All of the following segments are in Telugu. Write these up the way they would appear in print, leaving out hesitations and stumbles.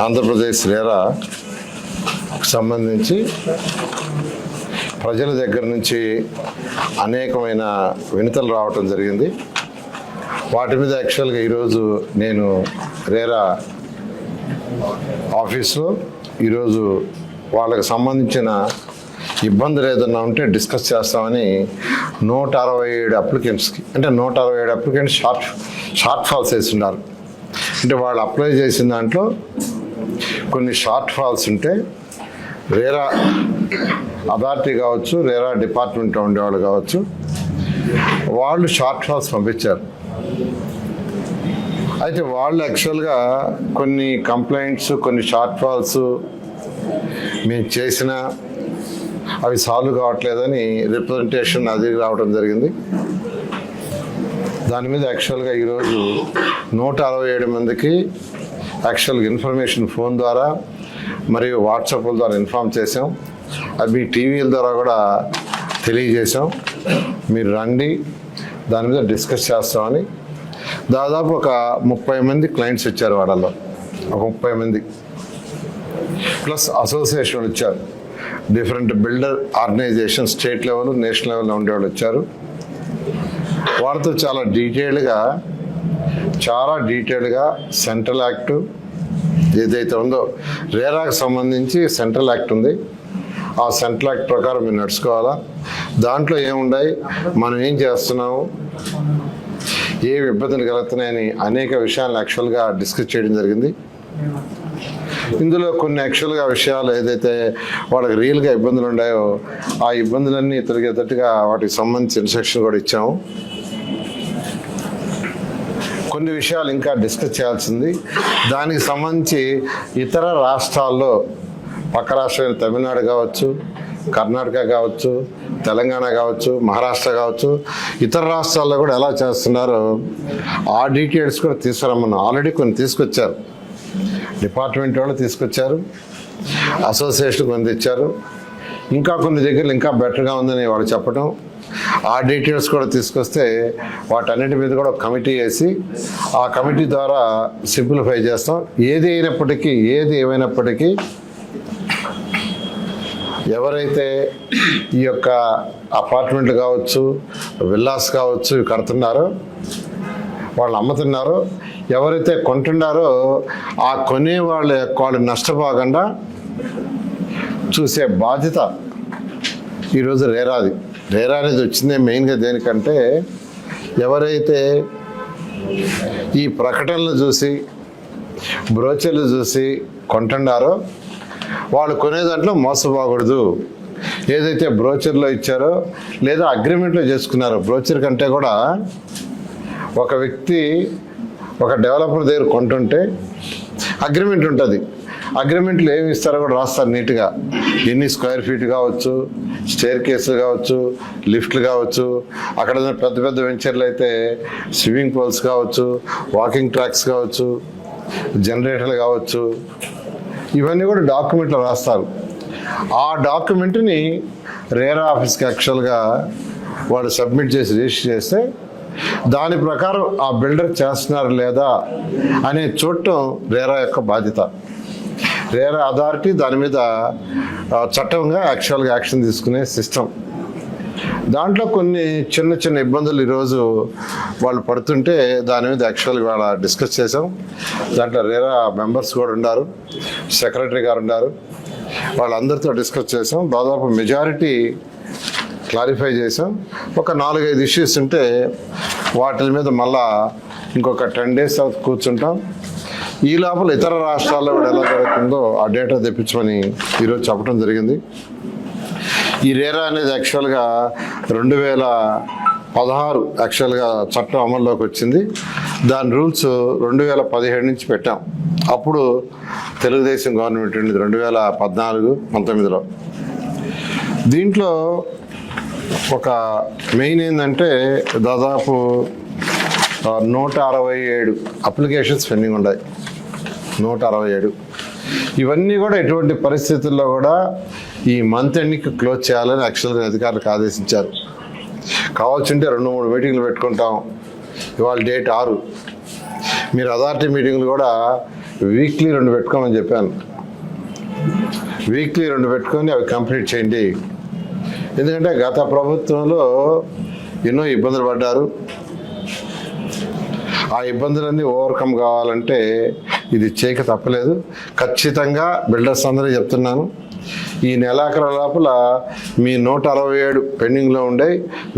ఆంధ్రప్రదేశ్ రేరా సంబంధించి ప్రజల దగ్గర నుంచి అనేకమైన వినతులు రావటం జరిగింది. వాటి మీద యాక్చువల్గా ఈరోజు నేను రేరా ఆఫీస్లో ఈరోజు వాళ్ళకి సంబంధించిన ఇబ్బందులు ఏదన్నా ఉంటే డిస్కస్ చేస్తామని 167 అప్లికెంట్స్కి, అంటే 167 అప్లికెంట్స్ షార్ట్ ఫాల్స్ వేస్తున్నారు. అంటే వాళ్ళు అప్లై చేసిన దాంట్లో కొన్ని షార్ట్ ఫాల్స్ ఉంటే రేరా అథారిటీ కావచ్చు, రేరా డిపార్ట్మెంట్లో ఉండేవాళ్ళు కావచ్చు, వాళ్ళు షార్ట్ ఫాల్స్ పంపించారు. అయితే వాళ్ళు యాక్చువల్గా కొన్ని కంప్లైంట్స్, కొన్ని షార్ట్ ఫాల్స్ మేము చేసిన అవి సాల్వ్ కావట్లేదని రిప్రజెంటేషన్ అది రావడం జరిగింది. దాని మీద యాక్చువల్గా ఈరోజు 167 మందికి యాక్చువల్గా ఇన్ఫర్మేషన్ ఫోన్ ద్వారా మరియు వాట్సాప్ల ద్వారా ఇన్ఫామ్ చేసాం. అది మీ టీవీల ద్వారా కూడా తెలియజేసాం. మీరు రండి, దాని మీద డిస్కస్ చేస్తామని. దాదాపు ఒక 30 మంది క్లయింట్స్ వచ్చారు. వాళ్ళలో ఒక 30 మంది ప్లస్ అసోసియేషన్ వచ్చారు. Different builder organisation state level, national లెవెల్లో ఉండేవాళ్ళు వచ్చారు. వాళ్ళతో చాలా డీటెయిల్డ్గా సెంట్రల్ యాక్ట్ ఏదైతే ఉందో, రేరాకు సంబంధించి సెంట్రల్ యాక్ట్ ఉంది. ఆ సెంట్రల్ యాక్ట్ ప్రకారం మీరు నడుచుకోవాలా, దాంట్లో ఏముండాయి, మనం ఏం చేస్తున్నాము, ఏ ఇబ్బందులు కలుగుతున్నాయని అనేక విషయాలను యాక్చువల్గా డిస్కస్ చేయడం జరిగింది. ఇందులో కొన్ని యాక్చువల్గా విషయాలు ఏదైతే వాళ్ళకి రియల్గా ఇబ్బందులు ఉన్నాయో ఆ ఇబ్బందులన్నీ తొలగేటట్టుగా వాటికి సంబంధించి ఇన్స్ట్రక్షన్ కూడా ఇచ్చాము. కొన్ని విషయాలు ఇంకా డిస్కస్ చేయాల్సింది. దానికి సంబంధించి ఇతర రాష్ట్రాల్లో, పక్క రాష్ట్రమైన తమిళనాడు కావచ్చు, కర్ణాటక కావచ్చు, తెలంగాణ కావచ్చు, మహారాష్ట్ర కావచ్చు, ఇతర రాష్ట్రాల్లో కూడా ఎలా చేస్తున్నారో ఆ డీటెయిల్స్ కూడా తీసుకురమ్మన్నాం. ఆల్రెడీ కొన్ని తీసుకొచ్చారు, డిపార్ట్మెంట్ వాళ్ళు తీసుకొచ్చారు, అసోసియేషన్ కొన్ని తెచ్చారు. ఇంకా కొన్ని దగ్గరలు ఇంకా బెటర్గా ఉందని వాళ్ళు చెప్పడం, ఆ డీటెయిల్స్ కూడా తీసుకొస్తే వాటన్నిటి మీద కూడా కమిటీ వేసి ఆ కమిటీ ద్వారా సింప్లిఫై చేస్తాం. ఏది ఏమైనప్పటికీ ఎవరైతే ఈ యొక్క అపార్ట్మెంట్లు కావచ్చు, విల్లాస్ కావచ్చు ఇవి కడుతున్నారో, వాళ్ళు అమ్ముతున్నారో, ఎవరైతే కొంటున్నారో ఆ కొనే వాళ్ళు నష్టపోకుండా చూసే బాధ్యత ఈరోజు రేరా అనేది వచ్చిందే మెయిన్గా దేనికంటే, ఎవరైతే ఈ ప్రకటనలు చూసి, బ్రోచర్లు చూసి కొంటున్నారో వాళ్ళు కొనే దాంట్లో మోసపోకూడదు. ఏదైతే బ్రోచర్లో ఇచ్చారో లేదా అగ్రిమెంట్లో చేసుకున్నారో, బ్రోచర్ కంటే కూడా ఒక వ్యక్తి ఒక డెవలపర్ దగ్గర కొంటుంటే అగ్రిమెంట్ ఉంటుంది. అగ్రిమెంట్లు ఏమి ఇస్తారో కూడా రాస్తారు నీట్గా. ఎన్ని స్క్వేర్ ఫీట్ కావచ్చు, స్టేర్ కేసులు కావచ్చు, లిఫ్ట్లు కావచ్చు, అక్కడ పెద్ద పెద్ద వెంచర్లు అయితే స్విమ్మింగ్ పూల్స్ కావచ్చు, వాకింగ్ ట్రాక్స్ కావచ్చు, జనరేటర్లు కావచ్చు, ఇవన్నీ కూడా డాక్యుమెంట్లు రాస్తారు. ఆ డాక్యుమెంట్ని రేరా ఆఫీస్కి యాక్చువల్గా వాళ్ళు సబ్మిట్ చేసి రిజిస్టర్ చేస్తే దాని ప్రకారం ఆ బిల్డర్ చేస్తున్నారు లేదా అనే చూడటం రేరా యొక్క బాధ్యత. రేరా అథారిటీ దాని మీద చట్టంగా యాక్చువల్గా యాక్షన్ తీసుకునే సిస్టమ్. దాంట్లో కొన్ని చిన్న ఇబ్బందులు ఈరోజు వాళ్ళు పడుతుంటే దాని మీద యాక్చువల్గా వాళ్ళ డిస్కస్ చేసాం. దాంట్లో రేరా మెంబర్స్ కూడా ఉన్నారు, సెక్రటరీ గారు ఉన్నారు, వాళ్ళందరితో డిస్కస్ చేసాం. దాదాపు మెజారిటీ క్లారిఫై చేసాం. ఒక 4-5 ఇష్యూస్ ఉంటే వాటి మీద మళ్ళా ఇంకొక 10 days కూర్చుంటాం. ఈ లోపల ఇతర రాష్ట్రాల్లో కూడా ఎలా జరుగుతుందో ఆ డేటా తెప్పించమని ఈరోజు చెప్పడం జరిగింది. ఈ రేరా అనేది యాక్చువల్గా 2016 యాక్చువల్గా చట్టం అమల్లోకి వచ్చింది. దాని రూల్స్ 2017 నుంచి పెట్టాం. అప్పుడు తెలుగుదేశం గవర్నమెంట్ ఉండేది 2014-19లో. దీంట్లో ఒక మెయిన్ ఏంటంటే దాదాపు 167 అప్లికేషన్స్ పెండింగ్ ఉన్నాయి. 167. ఇవన్నీ కూడా ఎటువంటి పరిస్థితుల్లో కూడా ఈ మంత్ ఎండ్కి క్లోజ్ చేయాలని యాక్చువల్గా అధికారులకు ఆదేశించారు. కావాల్సింటే 2-3 మీటింగ్లు పెట్టుకుంటాం. ఇవాళ డేట్ 6. మీరు అథారిటీ మీటింగ్లు కూడా వీక్లీ 2 పెట్టుకోమని చెప్పాను. వీక్లీ 2 పెట్టుకొని అవి కంప్లీట్ చేయండి. ఎందుకంటే గత ప్రభుత్వంలో ఎన్నో ఇబ్బందులు పడ్డారు. ఆ ఇబ్బందులన్నీ ఓవర్కమ్ కావాలంటే ఇది చేయక తప్పలేదు. ఖచ్చితంగా బిల్డర్స్ అందరూ చెప్తున్నాను, ఈ నెలాఖరు లోపల మీ 167 పెండింగ్లో ఉండే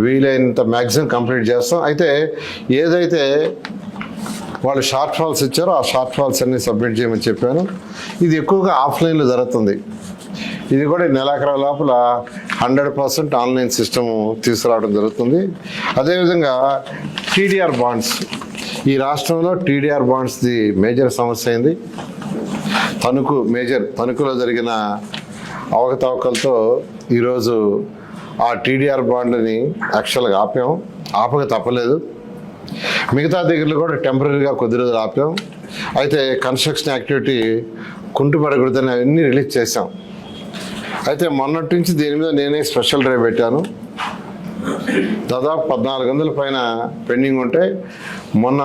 వీలైనంత మ్యాక్సిమం కంప్లీట్ చేస్తాం. అయితే ఏదైతే వాళ్ళు షార్ట్ ఫాల్స్ ఇచ్చారో ఆ షార్ట్ ఫాల్స్ అన్ని సబ్మిట్ చేయమని చెప్పాను. ఇది ఎక్కువగా ఆఫ్లైన్లో జరుగుతుంది. ఇది కూడా ఈ నెలాఖరు లోపల 100% ఆన్లైన్ సిస్టమ్ తీసుకురావడం జరుగుతుంది. అదేవిధంగా టీడీఆర్ బాండ్స్, ఈ రాష్ట్రంలో టీడీఆర్ బాండ్స్ది మేజర్ సమస్య అయింది. తణుకులో జరిగిన అవకతవకలతో ఈరోజు ఆ టీడీఆర్ బాండ్ని యాక్చువల్గా ఆపక తప్పలేదు. మిగతా దగ్గరలో కూడా టెంపరీగా కొద్ది రోజులు ఆపాం. అయితే కన్స్ట్రక్షన్ యాక్టివిటీ కుంటుపడకూడదని అవన్నీ రిలీజ్ చేశాం. అయితే మొన్నటి నుంచి దీని మీద నేనే స్పెషల్ డ్రైవ్ పెట్టాను. దాదాపు 1400 పైన పెండింగ్ ఉంటే మొన్న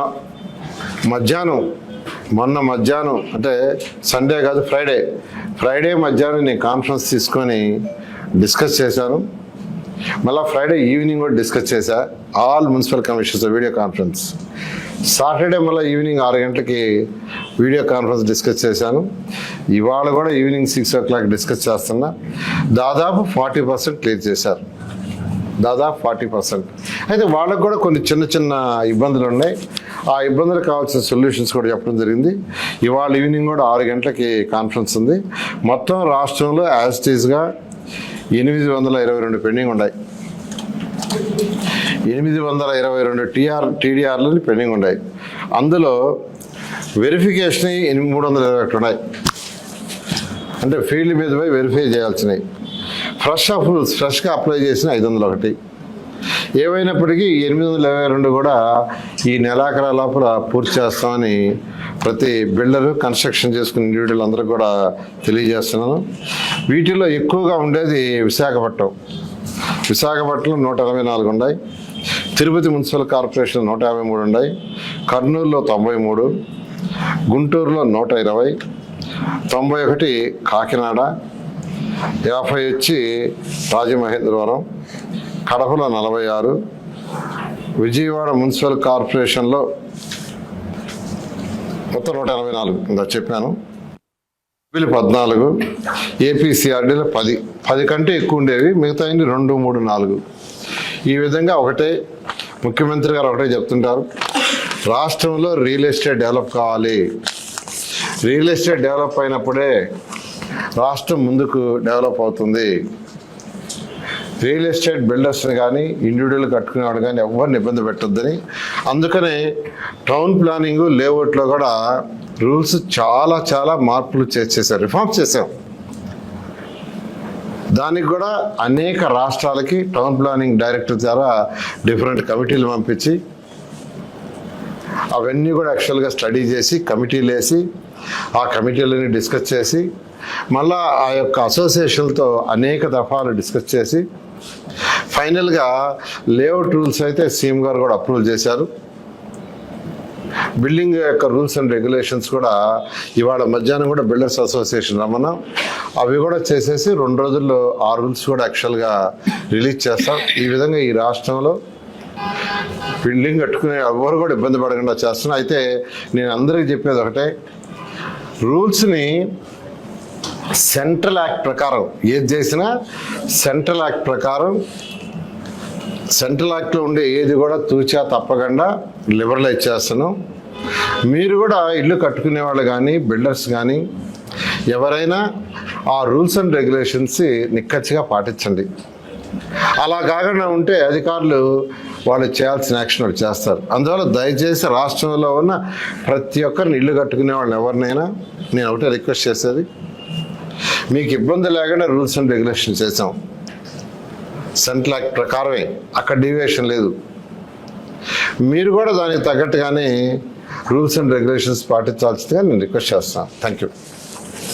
మధ్యాహ్నం అంటే సండే కాదు, ఫ్రైడే మధ్యాహ్నం నేను కాన్ఫరెన్స్ తీసుకొని డిస్కస్ చేశాను. మళ్ళీ ఫ్రైడే ఈవినింగ్ కూడా డిస్కస్ చేశా, all municipal commissioners video conference. Saturday మళ్ళీ ఈవినింగ్ 6 గంటలకి వీడియో కాన్ఫరెన్స్ డిస్కస్ చేశాను. ఇవాళ కూడా ఈవినింగ్ 6 o'clock డిస్కస్ చేస్తున్నా. దాదాపు 40% క్లియర్ చేశారు, దాదాపు 40%. అయితే వాళ్ళకు కూడా కొన్ని చిన్న ఇబ్బందులు ఉన్నాయి. ఆ ఇబ్బందులకు కావాల్సిన సొల్యూషన్స్ కూడా చెప్పడం జరిగింది. ఇవాళ ఈవినింగ్ కూడా 6 గంటలకి కాన్ఫరెన్స్ ఉంది. మొత్తం రాష్ట్రంలో యాజ్ ఇట్ ఈస్గా 822 పెండింగ్ ఉన్నాయి. 822 టీడీఆర్లు పెండింగ్ ఉన్నాయి. అందులో వెరిఫికేషన్ 321 ఉన్నాయి. అంటే ఫీల్డ్ మీద పోయి వెరిఫై చేయాల్సినవి. ఫ్రెష్గా అప్లై చేసిన 501. ఏమైనప్పటికీ 822 కూడా ఈ నెలాఖరు లోపల పూర్తి చేస్తామని ప్రతి బిల్డరు, కన్స్ట్రక్షన్ చేసుకునే ఇండివిజువల్ అందరూ కూడా తెలియజేస్తున్నాను. వీటిలో ఎక్కువగా ఉండేది విశాఖపట్నం 124 ఉన్నాయి. తిరుపతి మున్సిపల్ కార్పొరేషన్ 153 ఉన్నాయి. కర్నూలులో 93, గుంటూరులో 120, 91 కాకినాడ, 50 వచ్చి రాజమహేంద్రవరం, కడపలో 46, విజయవాడ మున్సిపల్ కార్పొరేషన్లో మొత్తం 184 ఇంకా చెప్పాను. 14, ఏపీసీఆర్డీలో 10 కంటే ఎక్కువ ఉండేవి. మిగతా 2, 3, 4. ఈ విధంగా ముఖ్యమంత్రి గారు ఒకటే చెప్తుంటారు, రాష్ట్రంలో రియల్ ఎస్టేట్ డెవలప్ కావాలి. రియల్ ఎస్టేట్ డెవలప్ అయినప్పుడే రాష్ట్రం ముందుకు డెవలప్ అవుతుంది. రియల్ ఎస్టేట్ బిల్డర్స్ని కానీ ఇండివిజువల్ కట్టుకునేవాడు కానీ ఎవరిని ఇబ్బంది పెట్టొద్దని. అందుకనే టౌన్ ప్లానింగ్ లేఅవుట్లో కూడా రూల్స్ చాలా మార్పులు చేశారు, రిఫార్మ్స్ చేసాం. దానికి కూడా అనేక రాష్ట్రాలకి టౌన్ ప్లానింగ్ డైరెక్టర్ ద్వారా డిఫరెంట్ కమిటీలు పంపించి అవన్నీ కూడా యాక్చువల్గా స్టడీ చేసి కమిటీలు వేసి ఆ కమిటీలని డిస్కస్ చేసి మళ్ళా ఆ యొక్క అసోసియేషన్లతో అనేక దఫాలు డిస్కస్ చేసి ఫైనల్గా లేఅవుట్ రూల్స్ అయితే సీఎం గారు కూడా అప్రూవల్ చేశారు. బిల్డింగ్ యొక్క రూల్స్ అండ్ రెగ్యులేషన్స్ కూడా ఇవాళ మధ్యాహ్నం కూడా బిల్డర్స్ అసోసియేషన్ రమ్మన్నాం. అవి కూడా చేసేసి 2 రోజుల్లో ఆ రూల్స్ కూడా యాక్చువల్గా రిలీజ్ చేస్తాం. ఈ విధంగా ఈ రాష్ట్రంలో బిల్డింగ్ కట్టుకునే ఎవరు కూడా ఇబ్బంది పడకుండా చేస్తున్నాం. అయితే నేను అందరికీ చెప్పేది ఒకటే, రూల్స్ని సెంట్రల్ యాక్ట్ ప్రకారం ఏది చేసినా సెంట్రల్ యాక్ట్ ప్రకారం, సెంట్రల్ యాక్ట్లో ఉండే ఏది కూడా తూచా తప్పకుండా లిబరలైజ్ చేస్తున్నాం. మీరు కూడా ఇల్లు కట్టుకునే వాళ్ళు కానీ బిల్డర్స్ కానీ ఎవరైనా ఆ రూల్స్ అండ్ రెగ్యులేషన్స్ నిక్కచ్చిగా పాటించండి. అలా కాకుండా ఉంటే అధికారులు వాళ్ళు చేయాల్సిన యాక్షన్ వాళ్ళు చేస్తారు. అందువల్ల దయచేసి రాష్ట్రంలో ఉన్న ప్రతి ఒక్కరిని ఇల్లు కట్టుకునే వాళ్ళని ఎవరినైనా నేను ఒకటే రిక్వెస్ట్ చేసేది, మీకు ఇబ్బంది లేకుండా రూల్స్ అండ్ రెగ్యులేషన్ చేసాం. సెంట్రల్ యాక్ట్ ప్రకారమే, అక్కడ డీవియేషన్ లేదు. మీరు కూడా దానికి తగ్గట్టుగానే రూల్స్ అండ్ రెగ్యులేషన్స్ పాటించాల్సిందిగా నేను రిక్వెస్ట్ చేస్తాను. Thank you.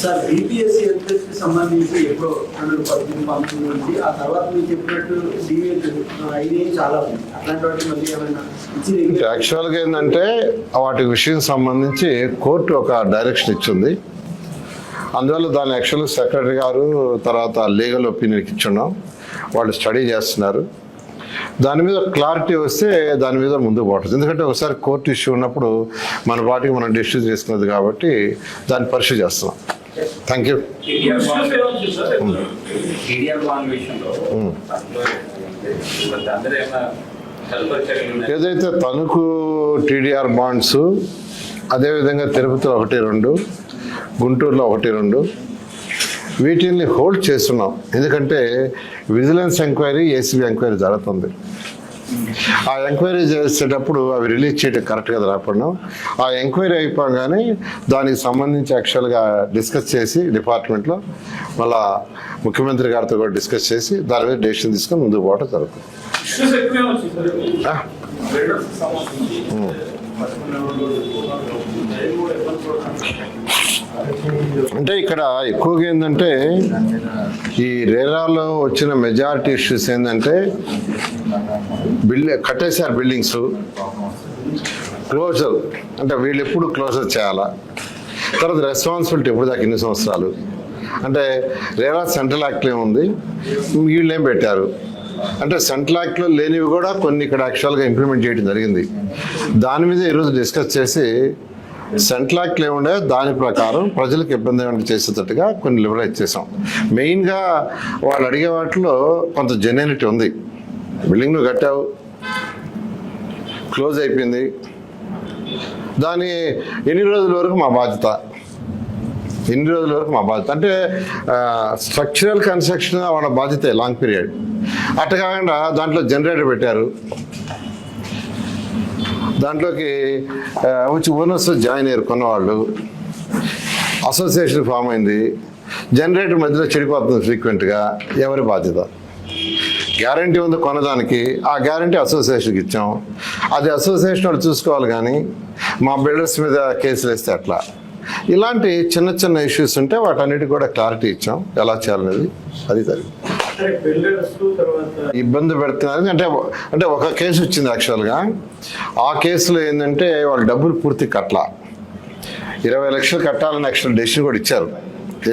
సార్ డిపిఎస్సి ఎంట్రెన్స్కి సంబంధించి ఎప్పుడో 2018-19 నుంచి ఆ తర్వాత మీరు చెప్పినట్టు డిఎడ్ ఐడియా చాలా ఉంది. అట్లాంటి వాటికి మళ్ళీ ఏమైనా ఇచ్చి యాక్చువల్గా ఏంటంటే వాటి విషయం సంబంధించి కోర్టు ఒక డైరెక్షన్ ఇచ్చింది. అందువల్ల దాన్ని యాక్చువల్గా సెక్రటరీ గారు తర్వాత లీగల్ ఒపీనియన్కి ఇచ్చున్నాం. వాళ్ళు స్టడీ చేస్తున్నారు. దాని మీద క్లారిటీ వస్తే దాని మీద ముందుకు పోతుంది. ఎందుకంటే ఒకసారి కోర్టు ఇష్యూ ఉన్నప్పుడు మన వాటికి మనం డిస్ట్రిబ్యూట్ చేసుకున్నది కాబట్టి దాన్ని పరిశీలి చేస్తున్నాం. Thank you. ఏదైతే తణుకు టీడీఆర్ బాండ్స్, అదేవిధంగా తిరుపతిలో 1-2, గుంటూరులో 1-2 వీటిని హోల్డ్ చేస్తున్నాం. ఎందుకంటే విజిలెన్స్ ఎంక్వైరీ, ఏసీబీ ఎంక్వైరీ జరుగుతుంది. ఆ ఎంక్వైరీ చేసేటప్పుడు అవి రిలీజ్ చేయడం కరెక్ట్గా రాకుండా ఆ ఎంక్వైరీ అయిపోగానే దానికి సంబంధించి యాక్చువల్గా డిస్కస్ చేసి డిపార్ట్మెంట్లో మళ్ళా ముఖ్యమంత్రి గారితో కూడా డిస్కస్ చేసి దాని మీద డెసిషన్ తీసుకొని ముందుకు పోవడం జరుగుతుంది. అంటే ఇక్కడ ఎక్కువగా ఏంటంటే ఈ రేరాలో వచ్చిన మెజారిటీ ఇష్యూస్ ఏంటంటే కట్టేశారు బిల్డింగ్స్, క్లోజర్ అంటే వీళ్ళు ఎప్పుడు క్లోజర్ చేయాలా, తర్వాత రెస్పాన్సిబిలిటీ ఎప్పుడు దాకా 2 సంవత్సరాలు అంటే రేరా సెంట్రల్ యాక్ట్లో ఉంది, వీళ్ళు ఏం పెట్టారు అంటే సెంట్రల్ యాక్ట్లో లేనివి కూడా కొన్ని ఇక్కడ యాక్చువల్గా ఇంప్లిమెంట్ చేయడం జరిగింది. దాని మీద ఈరోజు డిస్కస్ చేసి సెంట్రల్ యాక్ట్లో ఏముండే దాని ప్రకారం ప్రజలకు ఇబ్బంది ఏమైనా చేసేటట్టుగా కొన్ని లిబరలైజ్ చేసాం. మెయిన్గా వాళ్ళు అడిగే వాటిలో కొంత జెన్యూనిటీ ఉంది. బిల్డింగ్ నువ్వు కట్టావు, క్లోజ్ అయిపోయింది, దాని ఎన్ని రోజుల వరకు మా బాధ్యత, ఎన్ని రోజుల వరకు మా బాధ్యత అంటే స్ట్రక్చరల్ కన్స్ట్రక్షన్ వాళ్ళ బాధ్యత లాంగ్ పీరియడ్. అట్ట కాకుండా దాంట్లో జనరేటర్ పెట్టారు, దాంట్లోకి వచ్చి ఓనర్స్ జాయిన్ అయ్యారు, కొన్నవాళ్ళు అసోసియేషన్ ఫామ్ అయింది, జనరేటర్ మధ్యలో చెడిపోతుంది ఫ్రీక్వెంట్గా, ఎవరి బాధ్యత? గ్యారంటీ ఉంది కొనడానికి, ఆ గ్యారంటీ అసోసియేషన్కి ఇచ్చాం, అది అసోసియేషన్ వాళ్ళు చూసుకోవాలి. కానీ మా బిల్డర్స్ మీద కేసులు వేస్తే అట్లా ఇలాంటి చిన్న చిన్న ఇష్యూస్ ఉంటే వాటన్నిటికి కూడా క్లారిటీ ఇచ్చాం ఎలా చేయాలనేది. అది ఇబ్బంది పెడుతున్నారు అంటే ఒక కేసు వచ్చింది యాక్చువల్గా. ఆ కేసులో ఏంటంటే వాళ్ళు డబ్బులు పూర్తి కట్టలా, 20 లక్షలు కట్టాలని యాక్చువల్ డెసిషన్ కూడా ఇచ్చారు.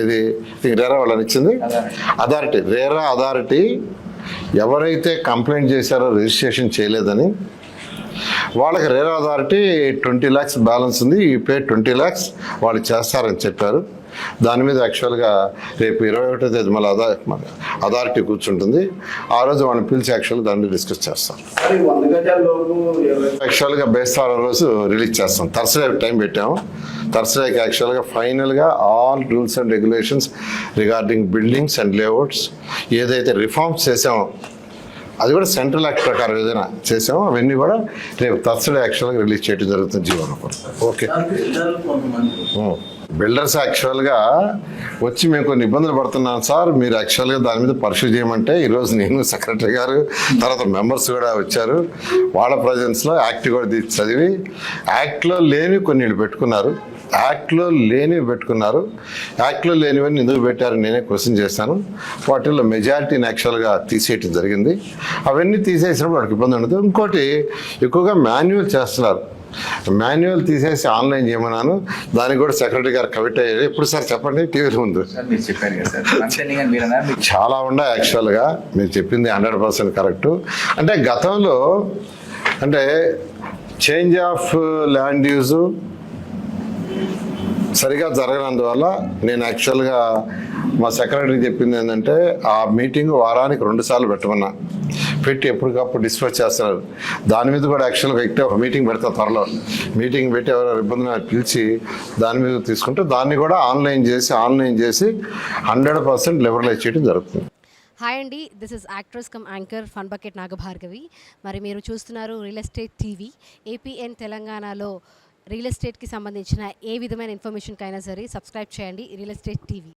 ఇది రేరా వాళ్ళని ఇచ్చింది అథారిటీ. రేరా అథారిటీ ఎవరైతే కంప్లైంట్ చేశారో రిజిస్ట్రేషన్ చేయలేదని వాళ్ళకి రేరా అథారిటీ 20 lakhs బ్యాలెన్స్ ఉంది, ఈ పే 20 lakhs వాళ్ళు చేస్తారని చెప్పారు. దాని మీద యాక్చువల్గా రేపు 21వ తేదీ మళ్ళీ అథారిటీ కూర్చుంటుంది. ఆ రోజు వాళ్ళని పిలిచి యాక్చువల్గా దాన్ని డిస్కస్ చేస్తాం. యాక్చువల్గా బేస్తారం రోజు రిలీజ్ చేస్తాం. థర్స్డే టైం పెట్టాము. థర్స్డేకి యాక్చువల్గా ఫైనల్గా all rules and regulations regarding buildings and layouts ఏదైతే రిఫార్మ్స్ చేసామో అది కూడా సెంట్రల్ యాక్ట్ ప్రకారం ఏదైనా చేసామో అవన్నీ కూడా రేపు థర్స్డే యాక్చువల్గా రిలీజ్ చేయడం జరుగుతుంది. జీవనోపాధి ఓకే. బిల్డర్స్ యాక్చువల్గా వచ్చి మేము కొన్ని ఇబ్బందులు పడుతున్నాం సార్, మీరు యాక్చువల్గా దాని మీద పర్సూ చేయమంటే ఈరోజు నేను సెక్రటరీ గారు తర్వాత మెంబర్స్ కూడా వచ్చారు. వాళ్ళ ప్రజెన్స్లో యాక్ట్ కూడా చదివి యాక్ట్లో లేని కొన్ని పెట్టుకున్నారు, యాక్ట్లో లేనివి పెట్టుకున్నారు. యాక్ట్లో లేనివన్నీ ఎందుకు పెట్టారు నేనే క్వశ్చన్ చేశాను. వాటిల్లో మెజారిటీని యాక్చువల్గా తీసేయటం జరిగింది. అవన్నీ తీసేసినప్పుడు వాడికి ఇబ్బంది ఉండదు. ఇంకోటి ఎక్కువగా మాన్యువల్ చేస్తున్నారు, మాన్యువల్ తీసేసి ఆన్లైన్ చేయమన్నాను. దానికి కూడా సెక్రటరీ గారు కమిట్ అయ్యారు. ఎప్పుడు సార్ చెప్పండి టీవీలో ముందు చాలా ఉన్నాయి. యాక్చువల్గా మీరు చెప్పింది 100% కరెక్టు. అంటే గతంలో అంటే చేంజ్ ఆఫ్ ల్యాండ్ యూజు సరిగా జరగనందువల్ల నేను యాక్చువల్గా మా సెక్రటరీ చెప్పింది ఏంటంటే ఆ మీటింగ్ వారానికి 2 సార్లు పెట్టమన్నా, పెట్టి ఎప్పటికప్పుడు డిస్కస్ చేస్తున్నారు. దాని మీద కూడా యాక్చువల్గా ఒక మీటింగ్ పెడతా త్వరలో. మీటింగ్ పెట్టి ఎవరైనా ఇబ్బంది పిలిచి దాని మీద తీసుకుంటే దాన్ని కూడా ఆన్లైన్ చేసి 100% లిబరలైజ్ చేయడం జరుగుతుంది. హాయ్ అండి, this is actress come anchor fun bucket Nagabhargavi. మరి మీరు చూస్తున్నారు రియల్ ఎస్టేట్ టీవీ. ఏపీఎన్ తెలంగాణలో రియల్ ఎస్టేట్కి సంబంధించిన ఏ విధమైన ఇన్ఫర్మేషన్కైనా సరే సబ్స్క్రైబ్ చేయండి రియల్ ఎస్టేట్ టీవీ.